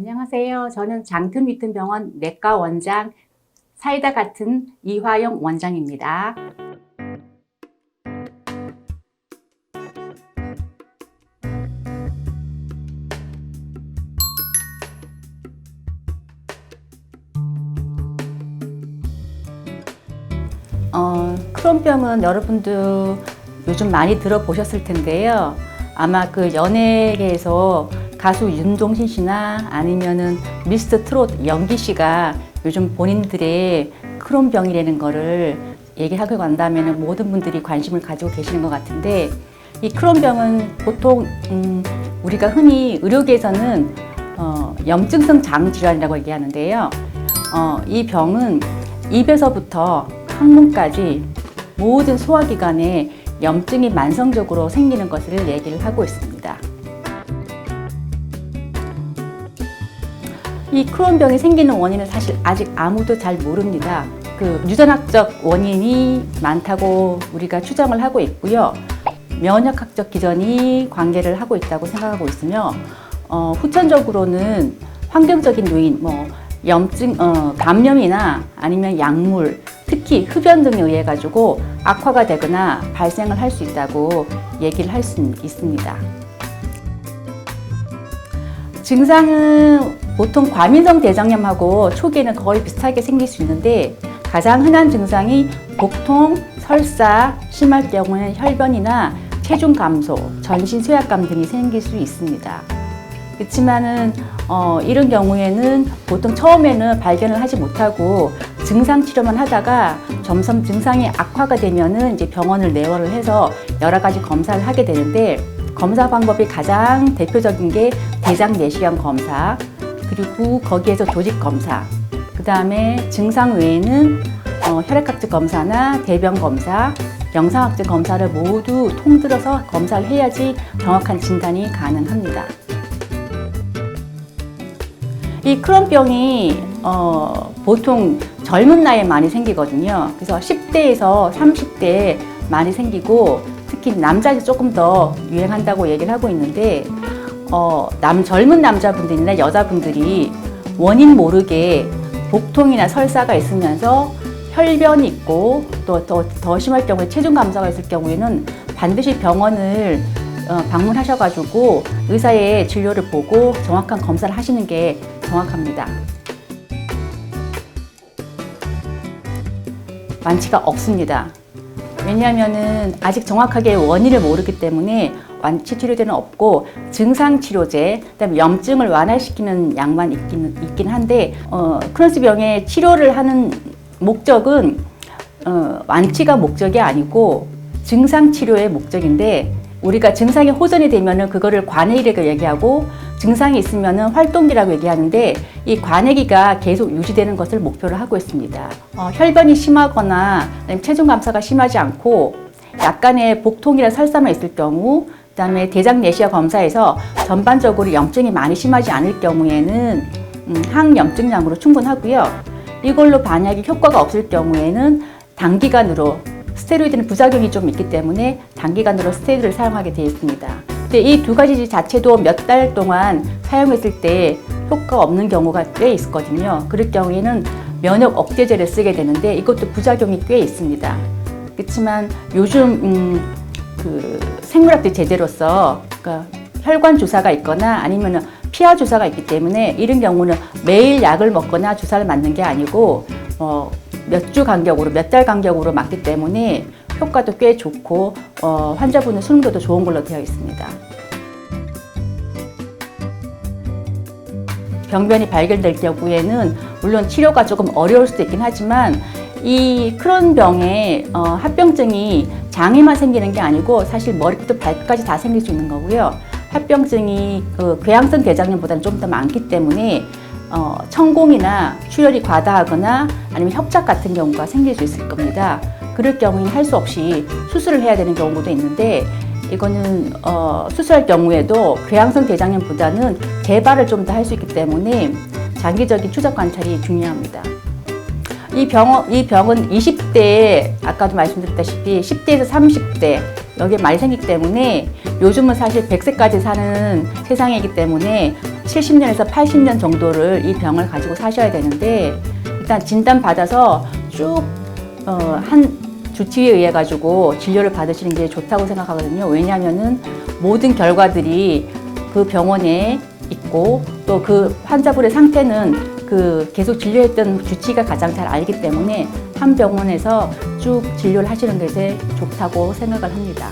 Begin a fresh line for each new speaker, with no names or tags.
안녕하세요. 저는 장튼 위튼병원 내과 원장 사이다 같은 이화영 원장입니다. 크론병은 여러분도 요즘 많이 들어보셨을 텐데요. 아마 그 연예계에서 가수 윤종신 씨나 아니면은 미스터 트롯 영기 씨가 요즘 본인들의 크론병이라는 거를 얘기하고 간다면 모든 분들이 관심을 가지고 계시는 것 같은데, 이 크론병은 보통 우리가 흔히 의료계에서는 염증성 장질환이라고 얘기하는데요. 이 병은 입에서부터 항문까지 모든 소화기관에 염증이 만성적으로 생기는 것을 얘기를 하고 있습니다. 이 크론병이 생기는 원인은 사실 아직 아무도 잘 모릅니다. 그 유전학적 원인이 많다고 우리가 추정을 하고 있고요. 면역학적 기전이 관계를 하고 있다고 생각하고 있으며, 후천적으로는 환경적인 요인, 염증, 감염이나 아니면 약물, 특히 흡연 등에 의해 가지고 악화가 되거나 발생을 할 수 있다고 얘기를 할 수 있습니다. 증상은 보통 과민성 대장염하고 초기에는 거의 비슷하게 생길 수 있는데, 가장 흔한 증상이 복통, 설사, 심할 경우에는 혈변이나 체중 감소, 전신 쇠약감 등이 생길 수 있습니다. 그렇지만은 이런 경우에는 보통 처음에는 발견을 하지 못하고 증상 치료만 하다가 점점 증상이 악화가 되면은 이제 병원을 내원을 해서 여러 가지 검사를 하게 되는데, 검사 방법이 가장 대표적인 게 대장 내시경 검사, 그리고 거기에서 조직 검사, 그 다음에 증상 외에는 혈액학적 검사나 대변 검사, 영상학적 검사를 모두 통틀어서 검사를 해야지 정확한 진단이 가능합니다. 이 크론병이 보통 젊은 나이에 많이 생기거든요. 그래서 10대에서 30대에 많이 생기고, 특히 남자에서 조금 더 유행한다고 얘기를 하고 있는데, 젊은 남자분들이나 여자분들이 원인 모르게 복통이나 설사가 있으면서 혈변이 있고, 또 더 심할 경우에 체중 감소가 있을 경우에는 반드시 병원을 방문하셔가지고 의사의 진료를 보고 정확한 검사를 하시는 게 정확합니다. 완치가 없습니다. 왜냐하면은 아직 정확하게 원인을 모르기 때문에 완치 치료제는 없고, 증상 치료제, 그다음에 염증을 완화시키는 약만 있긴 한데, 크론스 병의 치료를 하는 목적은 완치가 목적이 아니고 증상 치료의 목적인데, 우리가 증상이 호전이 되면은 그거를 관해기라고 얘기하고, 증상이 있으면은 활동기라고 얘기하는데, 이 관해기가 계속 유지되는 것을 목표로 하고 있습니다. 혈변이 심하거나 체중 감소가 심하지 않고 약간의 복통이나 설사만 있을 경우, 그다음에 대장 내시경 검사에서 전반적으로 염증이 많이 심하지 않을 경우에는 항염증약으로 충분하고요. 이걸로 만약에 효과가 없을 경우에는 단기간으로, 스테로이드는 부작용이 좀 있기 때문에 단기간으로 스테로이드를 사용하게 되어 있습니다. 근데 이 두 가지 자체도 몇 달 동안 사용했을 때 효과가 없는 경우가 꽤 있거든요. 그럴 경우에는 면역 억제제를 쓰게 되는데, 이것도 부작용이 꽤 있습니다. 그렇지만 요즘 그 생물학적 제재로서, 그러니까 혈관 주사가 있거나 아니면 피하 주사가 있기 때문에, 이런 경우는 매일 약을 먹거나 주사를 맞는 게 아니고 몇 주 간격으로, 몇 달 간격으로 맞기 때문에 효과도 꽤 좋고 환자분의 수능도도 좋은 걸로 되어 있습니다. 병변이 발견될 경우에는 물론 치료가 조금 어려울 수도 있긴 하지만, 이 크론병의 합병증이 장에만 생기는 게 아니고 사실 머리부터 발끝까지 다 생길 수 있는 거고요. 합병증이 궤양성 대장염보다는 좀 더 많기 때문에 천공이나 출혈이 과다하거나 아니면 협착 같은 경우가 생길 수 있을 겁니다. 그럴 경우에는 할 수 없이 수술을 해야 되는 경우도 있는데, 이거는 수술할 경우에도 궤양성 대장염보다는 재발을 좀 더 할 수 있기 때문에 장기적인 추적 관찰이 중요합니다. 이 병은 20대에, 아까도 말씀드렸다시피 10대에서 30대 여기에 많이 생기기 때문에, 요즘은 사실 100세까지 사는 세상이기 때문에 70년에서 80년 정도를 이 병을 가지고 사셔야 되는데, 일단 진단 받아서 쭉 한 주치의에 의해 가지고 진료를 받으시는 게 좋다고 생각하거든요. 왜냐하면은 모든 결과들이 그 병원에 있고 또 그 환자분의 상태는 그 계속 진료했던 주치의가 가장 잘 알기 때문에 한 병원에서 쭉 진료를 하시는 것이 좋다고 생각을 합니다.